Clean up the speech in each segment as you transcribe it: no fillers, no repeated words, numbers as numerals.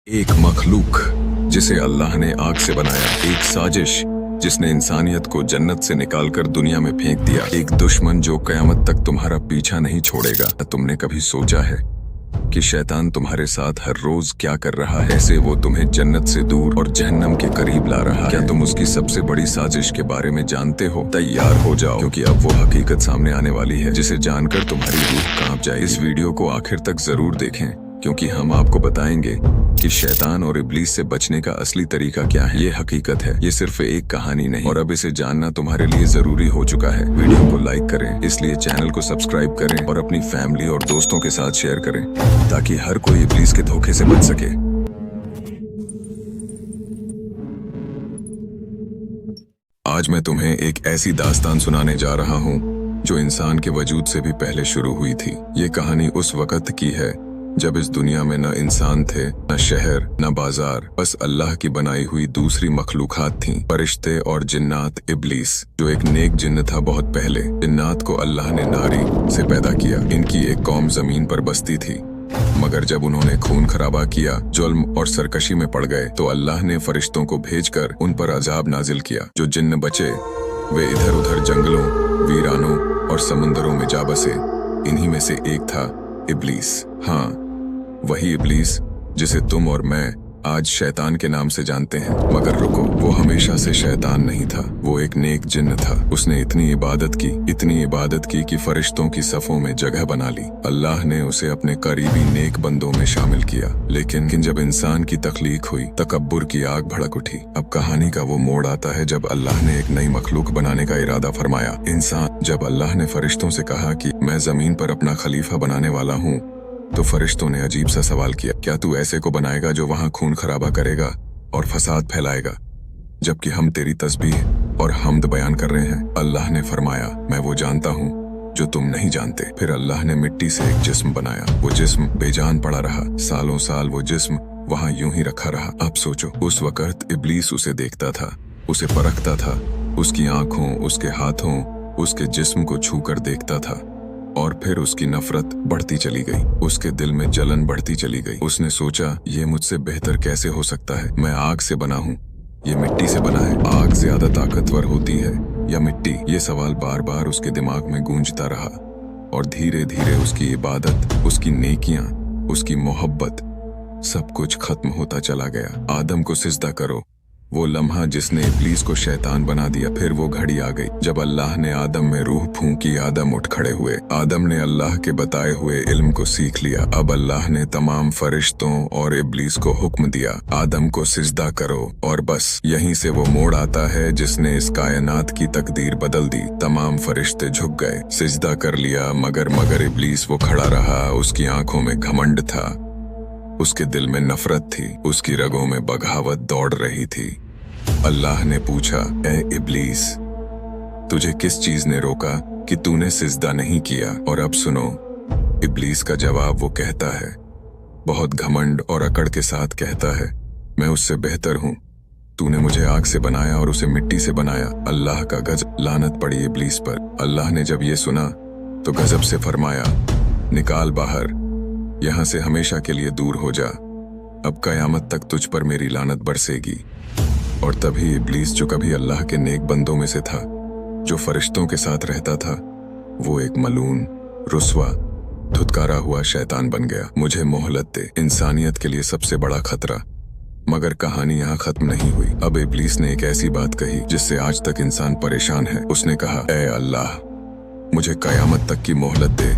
एक मखलूक जिसे अल्लाह ने आग से बनाया, एक साजिश जिसने इंसानियत को जन्नत से निकालकर दुनिया में फेंक दिया, एक दुश्मन जो कयामत तक तुम्हारा पीछा नहीं छोड़ेगा। तुमने कभी सोचा है कि शैतान तुम्हारे साथ हर रोज क्या कर रहा है? ऐसे वो तुम्हें जन्नत से दूर और जहन्नम के करीब ला रहा है। क्या तुम उसकी सबसे बड़ी साजिश के बारे में जानते हो? तैयार हो जाओ, क्योंकि अब वो हकीकत सामने आने वाली है जिसे जानकर तुम्हारी रूह कांप जाए। इस वीडियो को आखिर तक जरूर देखें, क्योंकि हम आपको बताएंगे कि शैतान और इब्लीस से बचने का असली तरीका क्या है। ये हकीकत है, ये सिर्फ एक कहानी नहीं। और अब इसे जानना तुम्हारे लिए जरूरी हो चुका है। वीडियो को लाइक करें, इसलिए चैनल को सब्सक्राइब करें और अपनी फैमिली और दोस्तों के साथ शेयर करें, ताकि हर कोई इब्लीस के धोखे से बच सके। आज मैं तुम्हें एक ऐसी दास्तान सुनाने जा रहा हूँ जो इंसान के वजूद से भी पहले शुरू हुई थी। ये कहानी उस वक्त की है जब इस दुनिया में न इंसान थे, न शहर, न बाजार, बस अल्लाह की बनाई हुई दूसरी मखलूकात थीं, फरिश्ते और जिन्नात। इब्लीस जो एक नेक जिन्न था बहुत पहले। जिन्नात को अल्लाह ने नारी से पैदा किया। इनकी एक कौम जमीन पर बसती थी, मगर जब उन्होंने खून खराबा किया, जुल्म और सरकशी में पड़ गए, तो अल्लाह ने फरिश्तों को भेजकर उन पर अजाब नाजिल किया। जो जिन्न बचे वे इधर उधर जंगलों, वीरानों और समुंदरों में जा बसे। इन्हीं में से एक था इब्लीस। हाँ, वही इब्लीस जिसे तुम और मैं आज शैतान के नाम से जानते हैं। मगर रुको, वो हमेशा से शैतान नहीं था। वो एक नेक जिन्न था। उसने इतनी इबादत की कि फरिश्तों की सफों में जगह बना ली। अल्लाह ने उसे अपने करीबी नेक बंदों में शामिल किया। लेकिन जब इंसान की तख्लीक हुई, तकब्बुर की आग भड़क उठी। अब कहानी का वो मोड़ आता है जब अल्लाह ने एक नई मखलूक बनाने का इरादा फरमाया, इंसान। जब अल्लाह ने फरिश्तों से कहा कि मैं जमीन पर अपना खलीफा बनाने वाला हूँ, तो फरिश्तों ने अजीब सा सवाल किया, क्या तू ऐसे को बनाएगा जो वहां खून खराबा करेगा और फसाद फैलाएगा, जबकि हम तेरी तस्बीह और हम्द बयान कर रहे हैं? अल्लाह ने फरमाया, मैं वो जानता हूँ जो तुम नहीं जानते। फिर अल्लाह ने मिट्टी से एक जिस्म बनाया। वो जिस्म बेजान पड़ा रहा। सालों साल वो जिस्म वहां यूं ही रखा रहा। अब सोचो, उस वक्त इब्लीस उसे देखता था, उसे परखता था, उसकी आंखों, उसके हाथों, उसके जिस्म को छू कर देखता था, और फिर उसकी नफरत बढ़ती चली गई। उसके दिल में जलन बढ़ती चली गई। उसने सोचा, ये मुझसे बेहतर कैसे हो सकता है? मैं आग से बना हूँ, ये मिट्टी से बना है। आग ज्यादा ताकतवर होती है या मिट्टी? ये सवाल बार बार उसके दिमाग में गूंजता रहा। और धीरे धीरे उसकी इबादत, उसकी नेकियां, उसकी मोहब्बत, सब कुछ खत्म होता चला गया। आदम को सिजदा करो, वो लम्हा जिसने इब्लीस को शैतान बना दिया। फिर वो घड़ी आ गई जब अल्लाह ने आदम में रूह फूंकी। आदम उठ खड़े हुए। आदम ने अल्लाह के बताए हुए इल्म को सीख लिया। अब अल्लाह ने तमाम फरिश्तों और इब्लीस को हुक्म दिया, आदम को सिजदा करो। और बस यहीं से वो मोड़ आता है जिसने इस कायनात की तकदीर बदल दी। तमाम फरिश्ते झुक गए, सिजदा कर लिया, मगर इब्लीस वो खड़ा रहा। उसकी आंखों में घमंड था, उसके दिल में नफरत थी, उसकी रगों में बगावत दौड़ रही थी। अल्लाह ने पूछा, ए इब्लीस, तुझे किस चीज ने रोका कि तूने सिजदा नहीं किया? और अब सुनो इब्लीस का जवाब। वो कहता है, बहुत घमंड और अकड़ के साथ कहता है, मैं उससे बेहतर हूँ। तूने मुझे आग से बनाया और उसे मिट्टी से बनाया। अल्लाह का गजब, लानत पड़ी इब्लीस पर। अल्लाह ने जब ये सुना तो गजब से फरमाया, निकाल बाहर, यहाँ से हमेशा के लिए दूर हो जा। अब कयामत तक तुझ पर मेरी लानत बरसेगी। और तभी इब्लीस, जो कभी अल्लाह के नेक बंदों में से था, जो फरिश्तों के साथ रहता था, वो एक मलून, रुस्वा, धुतकारा हुआ शैतान बन गया। मुझे मोहलत दे, इंसानियत के लिए सबसे बड़ा खतरा। मगर कहानी यहाँ खत्म नहीं हुई। अब इब्लीस ने एक ऐसी बात कही जिससे आज तक इंसान परेशान है। उसने कहा, ए अल्लाह, मुझे कयामत तक की मोहलत दे।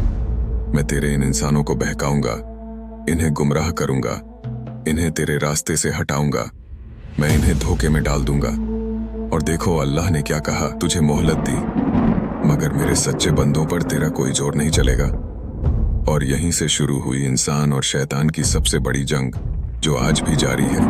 मैं तेरे इन इंसानों को बहकाऊंगा, इन्हें गुमराह करूंगा, इन्हें तेरे रास्ते से हटाऊंगा, मैं इन्हें धोखे में डाल दूंगा। और देखो अल्लाह ने क्या कहा, तुझे मोहलत दी, मगर मेरे सच्चे बंदों पर तेरा कोई जोर नहीं चलेगा। और यहीं से शुरू हुई इंसान और शैतान की सबसे बड़ी जंग, जो आज भी जारी है।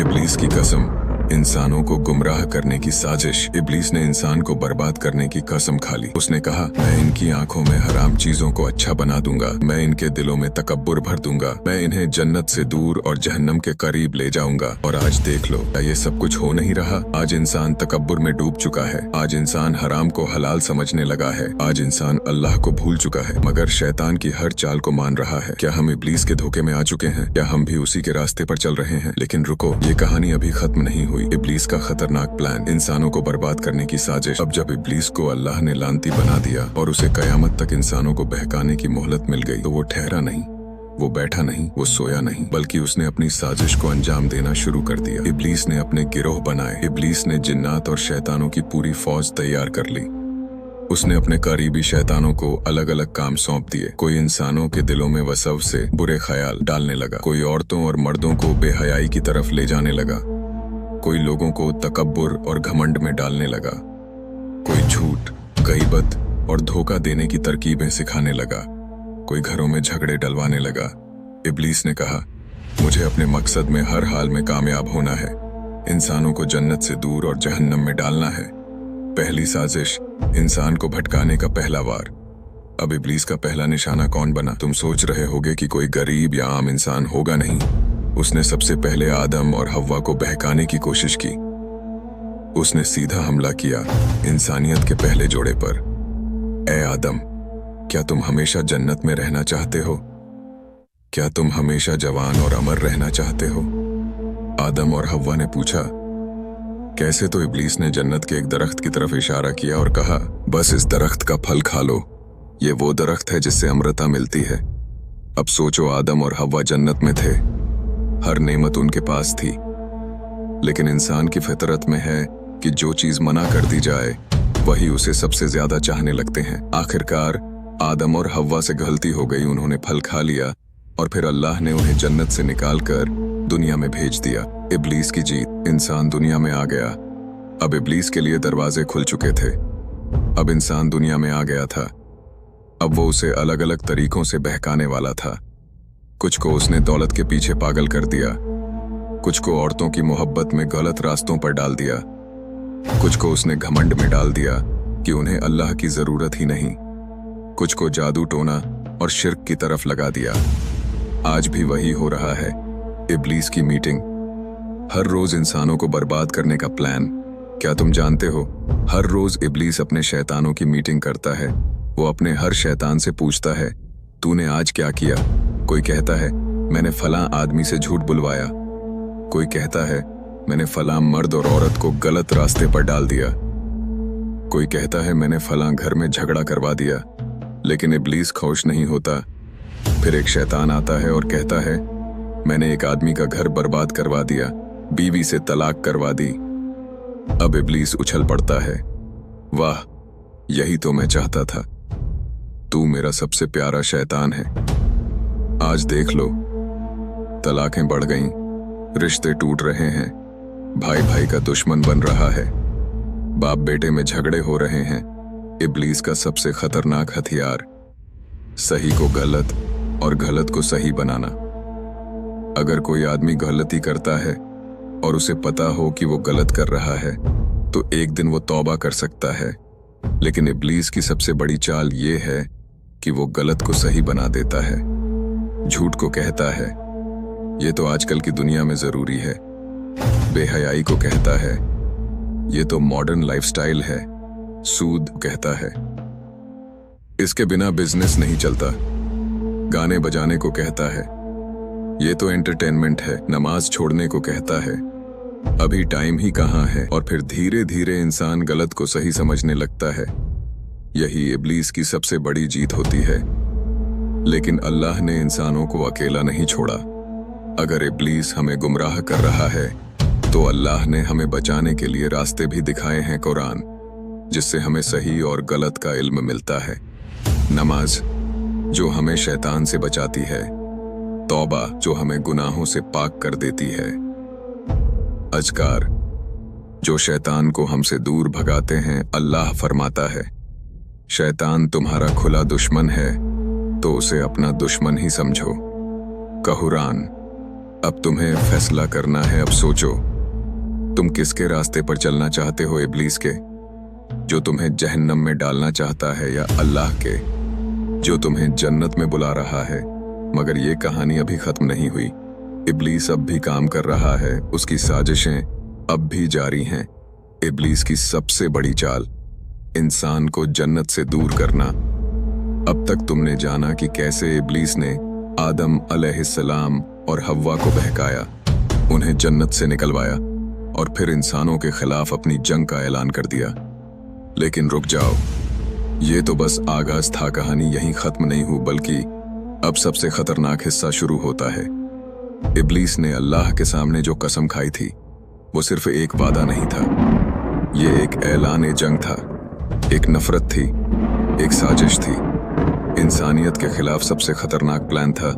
इब्लीस की कसम, इंसानों को गुमराह करने की साजिश। इब्लीस ने इंसान को बर्बाद करने की कसम खा ली। उसने कहा, मैं इनकी आंखों में हराम चीजों को अच्छा बना दूंगा, मैं इनके दिलों में तकब्बुर भर दूंगा, मैं इन्हें जन्नत से दूर और जहन्नम के करीब ले जाऊंगा। और आज देख लो, क्या ये सब कुछ हो नहीं रहा? आज इंसान तकब्बुर में डूब चुका है। आज इंसान हराम को हलाल समझने लगा है। आज इंसान अल्लाह को भूल चुका है, मगर शैतान की हर चाल को मान रहा है। क्या हम इब्लीस के धोखे में आ चुके हैं? क्या हम भी उसी के रास्ते पर चल रहे हैं? लेकिन रुको, ये कहानी अभी खत्म नहीं हुई। इब्लीस का खतरनाक प्लान, इंसानों को बर्बाद करने की साजिश। अब जब इब्लीस को अल्लाह ने लानती बना दिया और उसे कयामत तक इंसानों को बहकाने की मोहलत मिल गई, तो वो ठहरा नहीं, वो बैठा नहीं, वो सोया नहीं, बल्कि उसने अपनी साजिश को अंजाम देना शुरू कर दिया। इब्लीस ने अपने गिरोह बनाए। इब्लीस ने जिन्नात और शैतानों की पूरी फौज तैयार कर ली। उसने अपने करीबी शैतानों को अलग अलग काम सौंप दिए। कोई इंसानों के दिलों में वसव से बुरे ख्याल डालने लगा, कोई औरतों और मर्दों को बेहयाई की तरफ ले जाने लगा, कोई लोगों को तकब्बुर और घमंड में डालने लगा, कोई झूठ, गईबत और धोखा देने की तरकीबें सिखाने लगा, कोई घरों में झगड़े डलवाने लगा। इब्लीस ने कहा, मुझे अपने मकसद में हर हाल में कामयाब होना है, इंसानों को जन्नत से दूर और जहन्नम में डालना है। पहली साजिश, इंसान को भटकाने का पहला वार। अब इब्लीस का पहला निशाना कौन बना? तुम सोच रहे होगे कि कोई गरीब या आम इंसान होगा। नहीं, उसने सबसे पहले आदम और हव्वा को बहकाने की कोशिश की। उसने सीधा हमला किया इंसानियत के पहले जोड़े पर। ए आदम, क्या तुम हमेशा जन्नत में रहना चाहते हो? क्या तुम हमेशा जवान और अमर रहना चाहते हो? आदम और हव्वा ने पूछा। कैसे? तो इब्लीस ने जन्नत के एक दरख्त की तरफ इशारा किया और कहा, बस इस दरख्त का फल खा लो, ये वो दरख्त है जिससे अमृता मिलती है। अब सोचो, आदम और हव्वा जन्नत में थे, हर नेमत उनके पास थी, लेकिन इंसान की फितरत में है कि जो चीज मना कर दी जाए वही उसे सबसे ज्यादा चाहने लगते हैं। आखिरकार आदम और हव्वा से गलती हो गई, उन्होंने फल खा लिया और फिर अल्लाह ने उन्हें जन्नत से निकालकर दुनिया में भेज दिया। इब्लीस की जीत, इंसान दुनिया में आ गया। अब इब्लीस के लिए दरवाजे खुल चुके थे। अब इंसान दुनिया में आ गया था। अब वो उसे अलग अलग तरीकों से बहकाने वाला था। कुछ को उसने दौलत के पीछे पागल कर दिया, कुछ को औरतों की मोहब्बत में गलत रास्तों पर डाल दिया, कुछ को उसने घमंड में डाल दिया कि उन्हें अल्लाह की जरूरत ही नहीं, कुछ को जादू टोना और शिर्क की तरफ लगा दिया। आज भी वही हो रहा है। इब्लीस की मीटिंग, हर रोज इंसानों को बर्बाद करने का प्लान। क्या तुम जानते हो, हर रोज इब्लीस अपने शैतानों की मीटिंग करता है। वो अपने हर शैतान से पूछता है, तूने आज क्या किया? कोई कहता है, मैंने फलां आदमी से झूठ बुलवाया। कोई कहता है, मैंने फलां मर्द और औरत को गलत रास्ते पर डाल दिया। कोई कहता है, मैंने फलां घर में झगड़ा करवा दिया। लेकिन इब्लीस खुश नहीं होता। फिर एक शैतान आता है और कहता है, मैंने एक आदमी का घर बर्बाद करवा दिया, बीवी से तलाक करवा दी। अब इब्लीस उछल पड़ता है, वाह, यही तो मैं चाहता था, तू मेरा सबसे प्यारा शैतान है। आज देख लो, तलाकें बढ़ गईं, रिश्ते टूट रहे हैं, भाई भाई का दुश्मन बन रहा है, बाप बेटे में झगड़े हो रहे हैं। इब्लीस का सबसे खतरनाक हथियार, सही को गलत और गलत को सही बनाना। अगर कोई आदमी गलती करता है और उसे पता हो कि वो गलत कर रहा है, तो एक दिन वो तौबा कर सकता है। लेकिन इब्लीस की सबसे बड़ी चाल ये है कि वो गलत को सही बना देता है। झूठ को कहता है, ये तो आजकल की दुनिया में जरूरी है। बेहयाई को कहता है, ये तो मॉडर्न लाइफस्टाइल है। सूद कहता है, इसके बिना बिजनेस नहीं चलता। गाने बजाने को कहता है, ये तो एंटरटेनमेंट है। नमाज छोड़ने को कहता है, अभी टाइम ही कहाँ है। और फिर धीरे धीरे इंसान गलत को सही समझने लगता है। यही इब्लीस की सबसे बड़ी जीत होती है। लेकिन अल्लाह ने इंसानों को अकेला नहीं छोड़ा। अगर इब्लीस हमें गुमराह कर रहा है, तो अल्लाह ने हमें बचाने के लिए रास्ते भी दिखाए हैं। कुरान, जिससे हमें सही और गलत का इल्म मिलता है। नमाज, जो हमें शैतान से बचाती है। तौबा, जो हमें गुनाहों से पाक कर देती है। अज़कार, जो शैतान को हमसे दूर भगाते हैं। अल्लाह फरमाता है, शैतान तुम्हारा खुला दुश्मन है, तो उसे अपना दुश्मन ही समझो। कुरान, अब तुम्हें फैसला करना है, अब सोचो, तुम किसके रास्ते पर चलना चाहते हो, इब्लीस के जो तुम्हें जहन्नम में डालना चाहता है, या अल्लाह के जो तुम्हें जन्नत में बुला रहा है? मगर ये कहानी अभी खत्म नहीं हुई। इब्लीस अब भी काम कर रहा है, उसकी साजिशें अब भी जारी हैं। इब्लीस की सबसे बड़ी चाल इंसान को जन्नत से दूर करना। अब तक तुमने जाना कि कैसे इब्लीस ने आदम अलैहिस्सलाम और हव्वा को बहकाया, उन्हें जन्नत से निकलवाया और फिर इंसानों के खिलाफ अपनी जंग का ऐलान कर दिया। लेकिन रुक जाओ, ये तो बस आगाज था, कहानी यहीं खत्म नहीं हुई, बल्कि अब सबसे खतरनाक हिस्सा शुरू होता है। इब्लीस ने अल्लाह के सामने जो कसम खाई थी वो सिर्फ एक वादा नहीं था, ये एक ऐलान जंग था, एक नफरत थी, एक साजिश थी। इंसानियत के खिलाफ सबसे खतरनाक प्लान था,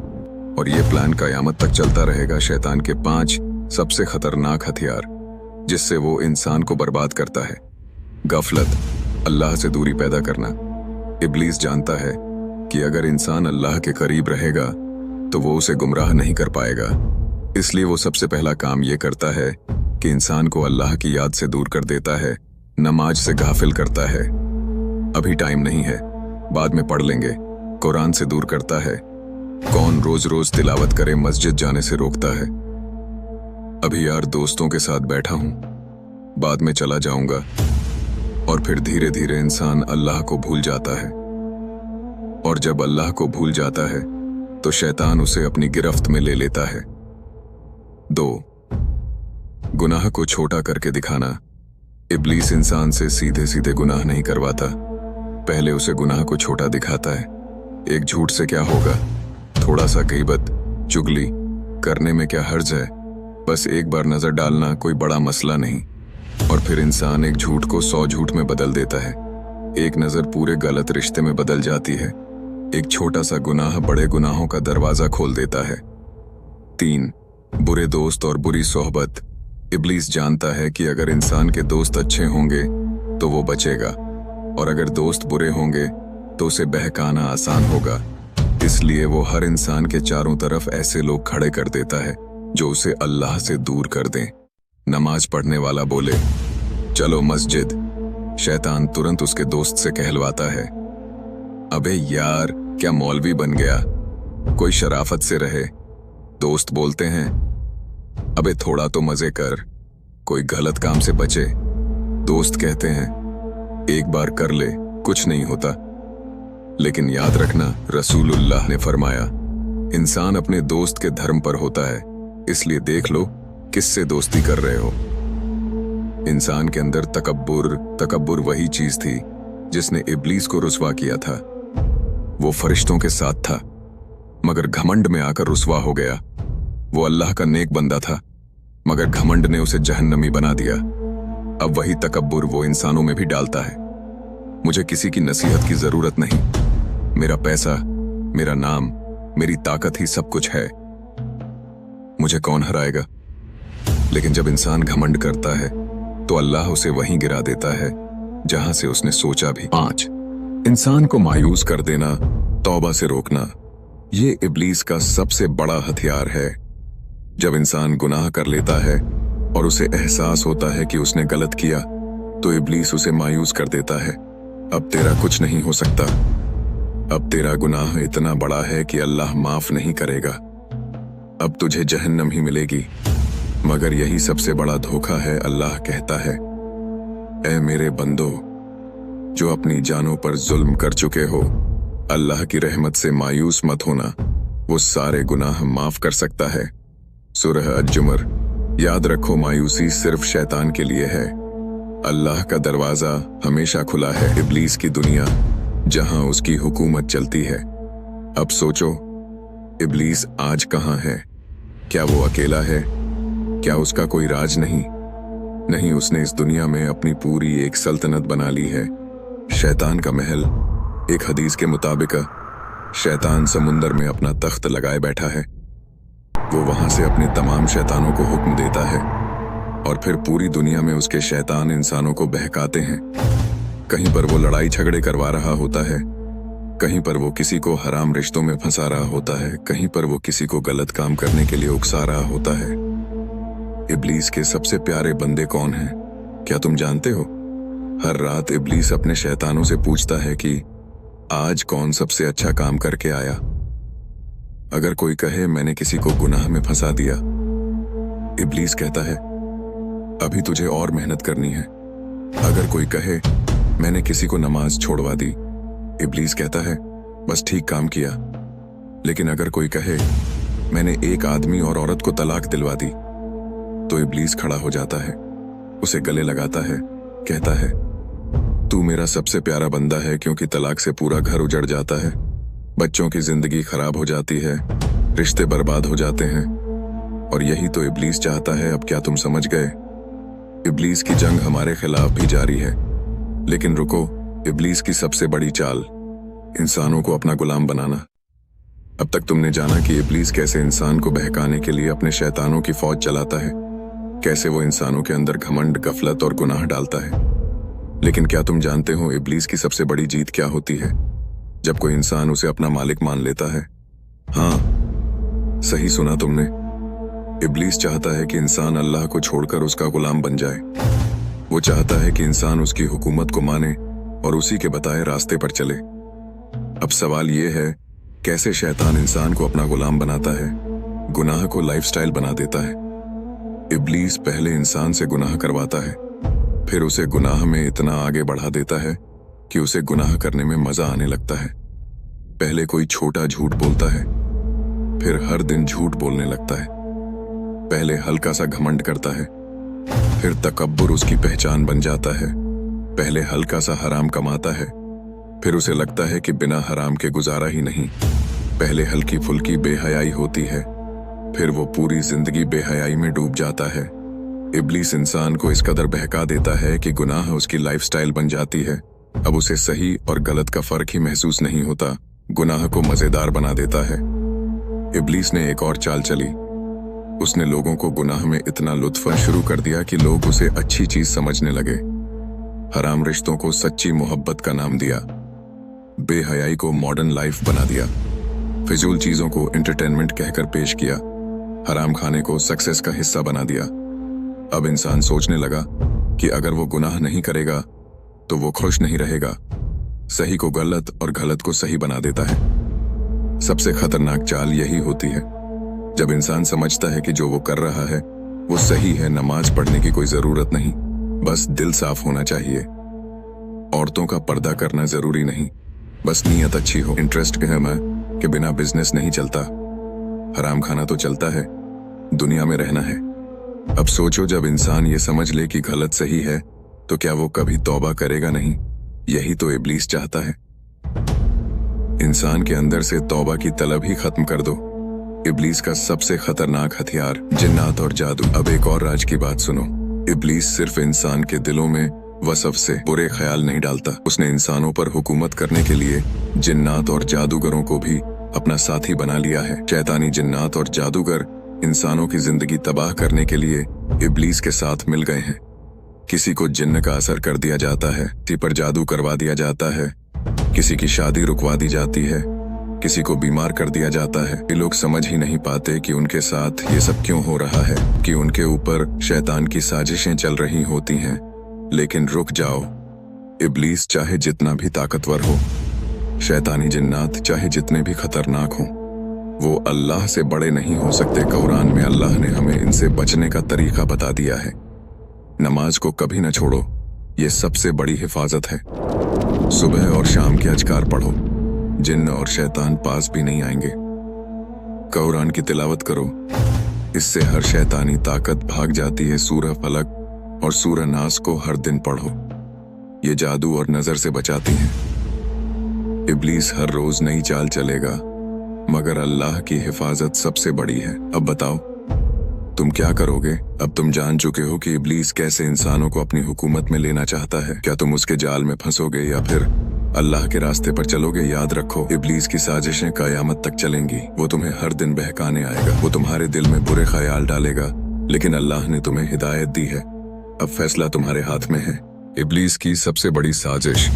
और ये प्लान कयामत तक चलता रहेगा। शैतान के 5 सबसे खतरनाक हथियार जिससे वो इंसान को बर्बाद करता है। गफलत, अल्लाह से दूरी पैदा करना। इब्लीस जानता है कि अगर इंसान अल्लाह के करीब रहेगा तो वो उसे गुमराह नहीं कर पाएगा, इसलिए वो सबसे पहला काम ये करता है कि इंसान को अल्लाह की याद से दूर कर देता है, नमाज से गाफिल करता है। अभी टाइम नहीं है, बाद में पढ़ लेंगे। कुरान से दूर करता है। कौन रोज रोज तिलावत करे मस्जिद जाने से रोकता है? अभी यार दोस्तों के साथ बैठा हूं, बाद में चला जाऊंगा। और फिर धीरे धीरे इंसान अल्लाह को भूल जाता है, और जब अल्लाह को भूल जाता है तो शैतान उसे अपनी गिरफ्त में ले लेता है। 2. गुनाह को छोटा करके दिखाना। इब्लीस इंसान से सीधे सीधे गुनाह नहीं करवाता, पहले उसे गुनाह को छोटा दिखाता है। एक झूठ से क्या होगा, थोड़ा सा गीबत, चुगली करने में क्या हर्ज है, बस एक बार नजर डालना कोई बड़ा मसला नहीं। और फिर इंसान एक झूठ को 100 झूठ में बदल देता है। एक नजर पूरे गलत रिश्ते में बदल जाती है। एक छोटा सा गुनाह बड़े गुनाहों का दरवाजा खोल देता है। 3. बुरे दोस्त और बुरी सोहबत। इब्लीस जानता है कि अगर इंसान के दोस्त अच्छे होंगे तो वो बचेगा, और अगर दोस्त बुरे होंगे तो उसे बहकाना आसान होगा। इसलिए वो हर इंसान के चारों तरफ ऐसे लोग खड़े कर देता है जो उसे अल्लाह से दूर कर दें। नमाज पढ़ने वाला बोले, चलो मस्जिद, शैतान तुरंत उसके दोस्त से कहलवाता है, अबे यार क्या मौलवी बन गया, कोई शराफत से रहे। दोस्त बोलते हैं, अबे थोड़ा तो मजे कर, कोई गलत काम से बचे। दोस्त कहते हैं, एक बार कर ले, कुछ नहीं होता। लेकिन याद रखना, रसूलुल्लाह ने फरमाया, इंसान अपने दोस्त के धर्म पर होता है, इसलिए देख लो किससे दोस्ती कर रहे हो। इंसान के अंदर तकब्बुर वही चीज थी जिसने इब्लीस को रुसवा किया था। वो फरिश्तों के साथ था, मगर घमंड में आकर रुसवा हो गया। वो अल्लाह का नेक बंदा था, मगर घमंड ने उसे जहन्नमी बना दिया। अब वही तकब्बुर वो इंसानों में भी डालता है। मुझे किसी की नसीहत की जरूरत नहीं, मेरा पैसा, मेरा नाम, मेरी ताकत ही सब कुछ है, मुझे कौन हराएगा। लेकिन जब इंसान घमंड करता है तो अल्लाह उसे वहीं गिरा देता है जहां से उसने सोचा भी। 5. इंसान को मायूस कर देना, तौबा से रोकना। ये इब्लीस का सबसे बड़ा हथियार है। जब इंसान गुनाह कर लेता है और उसे एहसास होता है कि उसने गलत किया, तो इब्लीस उसे मायूस कर देता है। अब तेरा कुछ नहीं हो सकता, अब तेरा गुनाह इतना बड़ा है कि अल्लाह माफ नहीं करेगा, अब तुझे जहन्नम ही मिलेगी। मगर यही सबसे बड़ा धोखा है। अल्लाह कहता है, ऐ मेरे बंदो जो अपनी जानों पर जुल्म कर चुके हो, अल्लाह की रहमत से मायूस मत होना, वो सारे गुनाह माफ कर सकता है। सूरह अज-जुमर। याद रखो, मायूसी सिर्फ शैतान के लिए है, अल्लाह का दरवाजा हमेशा खुला है। इब्लीस की दुनिया जहां उसकी हुकूमत चलती है। अब सोचो, इब्लीस आज कहां है? क्या वो अकेला है? क्या उसका कोई राज नहीं? नहीं, उसने इस दुनिया में अपनी पूरी एक सल्तनत बना ली है, शैतान का महल। एक हदीस के मुताबिक शैतान समुंदर में अपना तख्त लगाए बैठा है। वो वहां से अपने तमाम शैतानों को हुक्म देता है, और फिर पूरी दुनिया में उसके शैतान इंसानों को बहकाते हैं। कहीं पर वो लड़ाई झगड़े करवा रहा होता है, कहीं पर वो किसी को हराम रिश्तों में फंसा रहा होता है, कहीं पर वो किसी को गलत काम करने के लिए उकसा रहा होता है। इब्लीस के सबसे प्यारे बंदे कौन हैं? क्या तुम जानते हो? हर रात इब्लीस अपने शैतानों से पूछता है कि आज कौन सबसे अच्छा काम करके आया। अगर कोई कहे मैंने किसी को गुनाह में फंसा दिया, इब्लीस कहता है अभी तुझे और मेहनत करनी है। अगर कोई कहे मैंने किसी को नमाज छोड़वा दी, इब्लीस कहता है बस ठीक काम किया। लेकिन अगर कोई कहे मैंने एक आदमी और औरत को तलाक दिलवा दी, तो इब्लीस खड़ा हो जाता है, उसे गले लगाता है, कहता है तू मेरा सबसे प्यारा बंदा है, क्योंकि तलाक से पूरा घर उजड़ जाता है, बच्चों की जिंदगी खराब हो जाती है, रिश्ते बर्बाद हो जाते हैं। और यही तो इब्लीस चाहता है। अब क्या तुम समझ गए? इब्लीस की जंग हमारे खिलाफ भी जारी है। लेकिन रुको, इब्लीस की सबसे बड़ी चाल इंसानों को अपना गुलाम बनाना। अब तक तुमने जाना कि इब्लीस कैसे इंसान को बहकाने के लिए अपने शैतानों की फौज चलाता है, कैसे वो इंसानों के अंदर घमंड, गफलत और गुनाह डालता है। लेकिन क्या तुम जानते हो इब्लीस की सबसे बड़ी जीत क्या होती है? जब कोई इंसान उसे अपना मालिक मान लेता है। हाँ, सही सुना तुमने। इब्लीस चाहता है कि इंसान अल्लाह को छोड़कर उसका गुलाम बन जाए। वो चाहता है कि इंसान उसकी हुकूमत को माने और उसी के बताए रास्ते पर चले। अब सवाल ये है, कैसे शैतान इंसान को अपना गुलाम बनाता है, गुनाह को लाइफस्टाइल बना देता है। इब्लीस पहले इंसान से गुनाह करवाता है, फिर उसे गुनाह में इतना आगे बढ़ा देता है कि उसे गुनाह करने में मजा आने लगता है। पहले कोई छोटा झूठ बोलता है, फिर हर दिन झूठ बोलने लगता है। पहले हल्का सा घमंड करता है, फिर तकब्बुर उसकी पहचान बन जाता है। पहले हल्का सा हराम कमाता है, फिर उसे लगता है कि बिना हराम के गुजारा ही नहीं। पहले हल्की फुल्की बेहयाई होती है, फिर वो पूरी जिंदगी बेहयाई में डूब जाता है। इब्लीस इंसान को इस कदर बहका देता है कि गुनाह उसकी लाइफस्टाइल बन जाती है। अब उसे सही और गलत का फर्क ही महसूस नहीं होता, गुनाह को मजेदार बना देता है। इब्लीस ने एक और चाल चली। उसने लोगों को गुनाह में इतना लुत्फ शुरू कर दिया कि लोग उसे अच्छी चीज समझने लगे। हराम रिश्तों को सच्ची मोहब्बत का नाम दिया, बेहयाई को मॉडर्न लाइफ बना दिया, फिजूल चीजों को एंटरटेनमेंट कहकर पेश किया, हराम खाने को सक्सेस का हिस्सा बना दिया। अब इंसान सोचने लगा कि अगर वो गुनाह नहीं करेगा तो वो खुश नहीं रहेगा। सही को गलत और गलत को सही बना देता है। सबसे खतरनाक चाल यही होती है, जब इंसान समझता है कि जो वो कर रहा है वो सही है। नमाज पढ़ने की कोई जरूरत नहीं, बस दिल साफ होना चाहिए। औरतों का पर्दा करना जरूरी नहीं, बस नीयत अच्छी हो। इंटरेस्ट गहम है कि बिना बिजनेस नहीं चलता, हराम खाना तो चलता है, दुनिया में रहना है। अब सोचो, जब इंसान ये समझ ले कि गलत सही है तो क्या वो कभी तौबा करेगा नहीं? यही तो इब्लीस चाहता है। इंसान के अंदर से तौबा की तलब ही खत्म कर दो। इब्लीस का सबसे खतरनाक हथियार जिन्नात और जादू। अब एक और राज की बात सुनो। इब्लीस सिर्फ इंसान के दिलों में वसफ से बुरे ख्याल नहीं डालता, उसने इंसानों पर हुकूमत करने के लिए जिन्नात और जादूगरों को भी अपना साथी बना लिया है। शैतानी जिन्नात और जादूगर इंसानों की जिंदगी तबाह करने के लिए इब्लीस के साथ मिल गए हैं। किसी को जिन्न का असर कर दिया जाता है, किसी पर जादू करवा दिया जाता है, किसी की शादी रुकवा दी जाती है, किसी को बीमार कर दिया जाता है। ये लोग समझ ही नहीं पाते कि उनके साथ ये सब क्यों हो रहा है, कि उनके ऊपर शैतान की साजिशें चल रही होती हैं। लेकिन रुक जाओ, इब्लीस चाहे जितना भी ताकतवर हो, शैतानी जिन्नात चाहे जितने भी खतरनाक हों, वो अल्लाह से बड़े नहीं हो सकते। कुरान में अल्लाह ने हमें इनसे बचने का तरीका बता दिया है। नमाज को कभी न छोड़ो, ये सबसे बड़ी हिफाजत है। सुबह और शाम के अज़कार पढ़ो, जिन्न और शैतान पास भी नहीं आएंगे। कुरान की तिलावत करो, इससे हर शैतानी ताकत भाग जाती है। सूरह फलक और सूरह नास को हर दिन पढ़ो, ये जादू और नजर से बचाती हैं। इब्लीस हर रोज नई चाल चलेगा, मगर अल्लाह की हिफाजत सबसे बड़ी है। अब बताओ तुम क्या करोगे? अब तुम जान चुके हो कि इब्लीस कैसे इंसानों को अपनी हुकूमत में लेना चाहता है। क्या तुम उसके जाल में फंसोगे या फिर अल्लाह के रास्ते पर चलोगे? याद रखो, इब्लीस की साजिशें कयामत तक चलेंगी। वो तुम्हें हर दिन बहकाने आएगा, वो तुम्हारे दिल में बुरे ख्याल डालेगा, लेकिन अल्लाह ने तुम्हें हिदायत दी है। अब फैसला तुम्हारे हाथ में है। इब्लीस की सबसे बड़ी साजिश,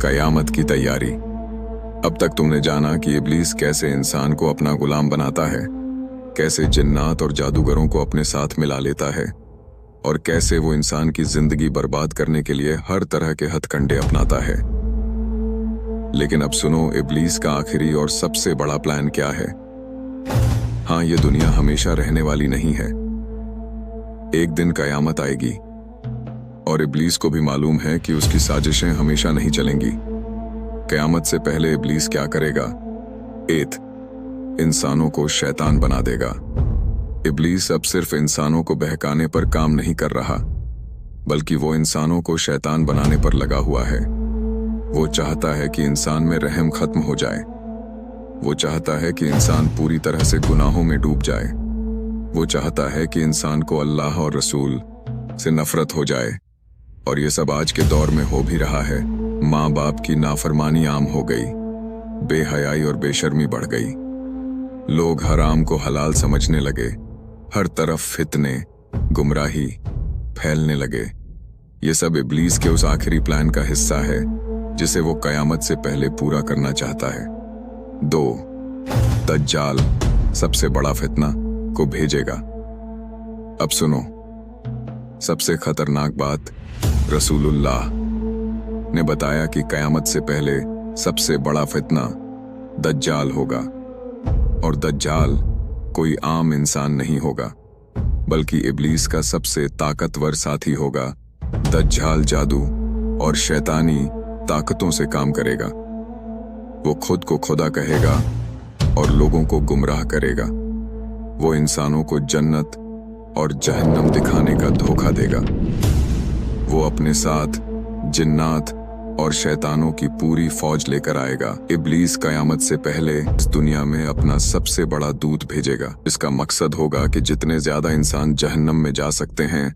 कयामत की तैयारी। अब तक तुमने जाना कि इब्लीस कैसे इंसान को अपना गुलाम बनाता है, कैसे जिन्नात और जादूगरों को अपने साथ मिला लेता है और कैसे वो इंसान की जिंदगी बर्बाद करने के लिए हर तरह के हथकंडे अपनाता है। लेकिन अब सुनो, इब्लीस का आखिरी और सबसे बड़ा प्लान क्या है। हाँ, ये दुनिया हमेशा रहने वाली नहीं है। एक दिन कयामत आएगी और इब्लीस को भी मालूम है कि उसकी साजिशें हमेशा नहीं चलेंगी। कयामत से पहले इब्लीस क्या करेगा? इंसानों को शैतान बना देगा। इब्लीस अब सिर्फ इंसानों को बहकाने पर काम नहीं कर रहा, बल्कि वो इंसानों को शैतान बनाने पर लगा हुआ है। वो चाहता है कि इंसान में रहम खत्म हो जाए। वो चाहता है कि इंसान पूरी तरह से गुनाहों में डूब जाए। वो चाहता है कि इंसान को अल्लाह और रसूल से नफरत हो जाए। और ये सब आज के दौर में हो भी रहा है। माँ बाप की नाफरमानी आम हो गई, बेहयाई और बेशर्मी बढ़ गई, लोग हराम को हलाल समझने लगे, हर तरफ फितने, गुमराही फैलने लगे। ये सब इब्लीस के उस आखिरी प्लान का हिस्सा है जिसे वो कयामत से पहले पूरा करना चाहता है। 2, दज्जाल सबसे बड़ा फितना को भेजेगा। अब सुनो, सबसे खतरनाक बात, रसूलुल्लाह ने बताया कि कयामत से पहले सबसे बड़ा फितना दज्जाल होगा। और दज्जाल कोई आम इंसान नहीं होगा, बल्कि इब्लीस का सबसे ताकतवर साथी होगा। दज्जाल जादू और शैतानी ताकतों से काम करेगा। वो खुद को खुदा कहेगा और लोगों को गुमराह करेगा। वो इंसानों को जन्नत और जहन्नम दिखाने का धोखा देगा। वो अपने साथ जिन्नात और शैतानों की पूरी फौज लेकर आएगा। इब्लीस कयामत से पहले इस दुनिया में अपना सबसे बड़ा दूत भेजेगा। इसका मकसद होगा कि जितने ज्यादा इंसान जहन्नम में जा सकते हैं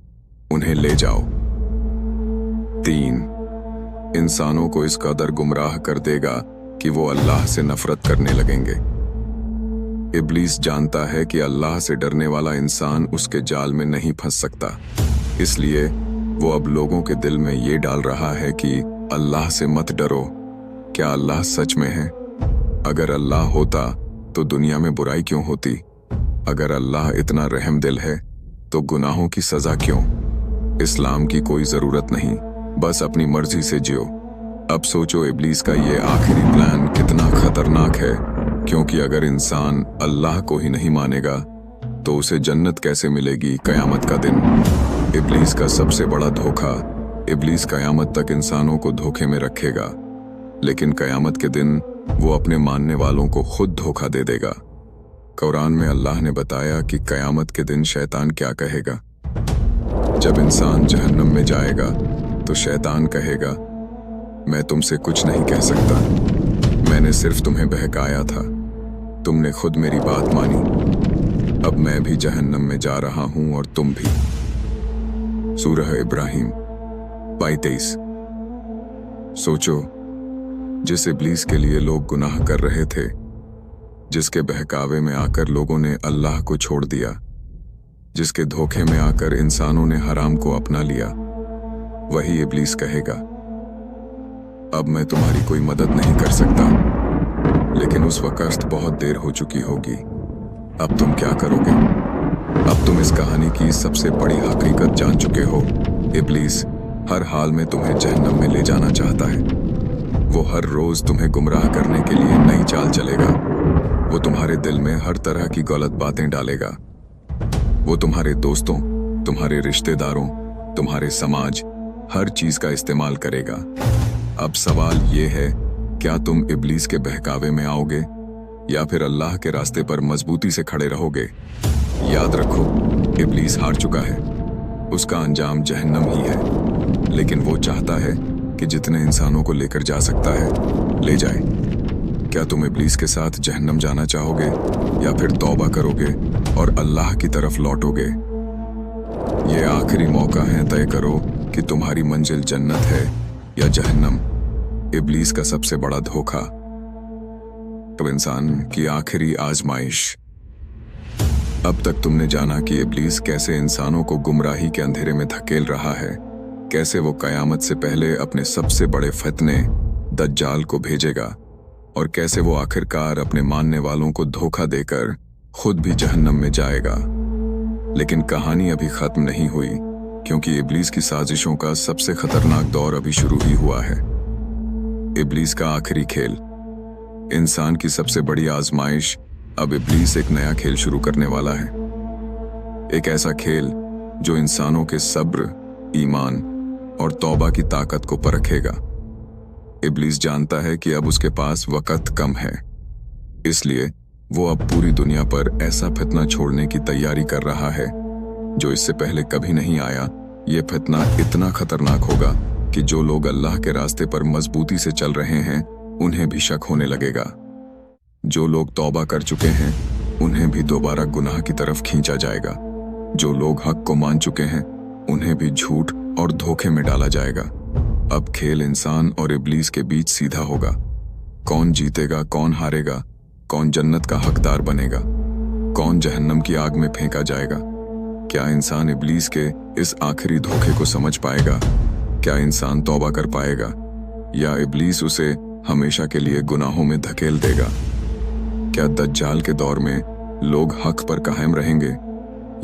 उन्हें ले जाओ। 3, इंसानों को इस कदर गुमराह कर देगा कि वो अल्लाह से नफरत करने लगेंगे। इब्लीस जानता है कि अल्लाह से डरने वाला इंसान उसके जाल में नहीं फंस सकता, इसलिए वो अब लोगों के दिल में ये डाल रहा है कि अल्लाह से मत डरो। क्या अल्लाह सच में है? अगर अल्लाह होता तो दुनिया में बुराई क्यों होती? अगर अल्लाह इतना रहम दिल है तो गुनाहों की सजा क्यों? इस्लाम की कोई जरूरत नहीं, बस अपनी मर्जी से जियो। अब सोचो, इब्लीस का ये आखिरी प्लान कितना खतरनाक है, क्योंकि अगर इंसान अल्लाह को ही नहीं मानेगा तो उसे जन्नत कैसे मिलेगी कयामत का दिन? इब्लीस का सबसे बड़ा धोखा, इब्लीस कयामत तक इंसानों को धोखे में रखेगा, लेकिन कयामत के दिन वो अपने मानने वालों को खुद धोखा दे देगा। कुरान में अल्लाह ने बताया कि कयामत के दिन शैतान क्या कहेगा। जब इंसान जहन्नम में जाएगा तो शैतान कहेगा, मैं तुमसे कुछ नहीं कह सकता, मैंने सिर्फ तुम्हें बहकाया था, तुमने खुद मेरी बात मानी, अब मैं भी जहन्नम में जा रहा हूं और तुम भी। सूरह इब्राहिम 22। सोचो, जिस इब्लीस के लिए लोग गुनाह कर रहे थे, जिसके बहकावे में आकर लोगों ने अल्लाह को छोड़ दिया, जिसके धोखे में आकर इंसानों ने हराम को अपना लिया, वही इब्लीस कहेगा, अब मैं तुम्हारी कोई मदद नहीं कर सकता। लेकिन उस वक्त बहुत देर हो चुकी होगी। अब तुम क्या करोगे? अब तुम इस कहानी की सबसे बड़ी हकीकत जान चुके हो। इब्लीस हर हाल में तुम्हें जहन्नम में ले जाना चाहता है। वो हर रोज तुम्हें गुमराह करने के लिए नई चाल चलेगा। वो तुम्हारे दिल में हर तरह की गलत बातें डालेगा। वो तुम्हारे दोस्तों, तुम्हारे रिश्तेदारों, तुम्हारे समाज, हर चीज का इस्तेमाल करेगा। अब सवाल ये है, क्या तुम इब्लीस के बहकावे में आओगे या फिर अल्लाह के रास्ते पर मजबूती से खड़े रहोगे? याद रखो, इब्लीस हार चुका है, उसका अंजाम जहन्नम ही है, लेकिन वो चाहता है कि जितने इंसानों को लेकर जा सकता है ले जाए। क्या तुम इब्लीस के साथ जहन्नम जाना चाहोगे या फिर तौबा करोगे और अल्लाह की तरफ लौटोगे? ये आखिरी मौका है, तय करो कि तुम्हारी मंजिल जन्नत है या जहन्नम। इब्लीस का सबसे बड़ा धोखा। तो इंसान की आखिरी आजमाइश। अब तक तुमने जाना कि इब्लीस कैसे इंसानों को गुमराही के अंधेरे में धकेल रहा है, कैसे वो कयामत से पहले अपने सबसे बड़े फितने दज्जाल को भेजेगा और कैसे वो आखिरकार अपने मानने वालों को धोखा देकर खुद भी जहन्नम में जाएगा। लेकिन कहानी अभी खत्म नहीं हुई, क्योंकि इब्लीस की साजिशों का सबसे खतरनाक दौर अभी शुरू ही हुआ है। इब्लीस का आखिरी खेल, इंसान की सबसे बड़ी आजमाइश। अब इब्लीस एक नया खेल शुरू करने वाला है, एक ऐसा खेल जो इंसानों के सब्र, ईमान और तौबा की ताकत को परखेगा। इब्लीस जानता है कि अब उसके पास वक्त कम है, इसलिए वो अब पूरी दुनिया पर ऐसा फितना छोड़ने की तैयारी कर रहा है जो इससे पहले कभी नहीं आया। ये फितना इतना खतरनाक होगा कि जो लोग अल्लाह के रास्ते पर मजबूती से चल रहे हैं उन्हें भी शक होने लगेगा। जो लोग तौबा कर चुके हैं उन्हें भी दोबारा गुनाह की तरफ खींचा जाएगा। जो लोग हक को मान चुके हैं उन्हें भी झूठ और धोखे में डाला जाएगा। अब खेल इंसान और इब्लीस के बीच सीधा होगा। कौन जीतेगा, कौन हारेगा, कौन जन्नत का हकदार बनेगा, कौन जहन्नम की आग में फेंका जाएगा। क्या इंसान इब्लीस के इस आखिरी धोखे को समझ पाएगा? क्या इंसान तौबा कर पाएगा, या इब्लीस उसे हमेशा के लिए गुनाहों में धकेल देगा? क्या दज्जाल के दौर में लोग हक पर कायम रहेंगे,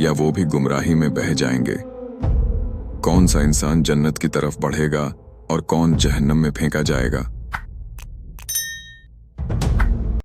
या वो भी गुमराही में बह जाएंगे? कौन सा इंसान जन्नत की तरफ बढ़ेगा और कौन जहन्नम में फेंका जाएगा?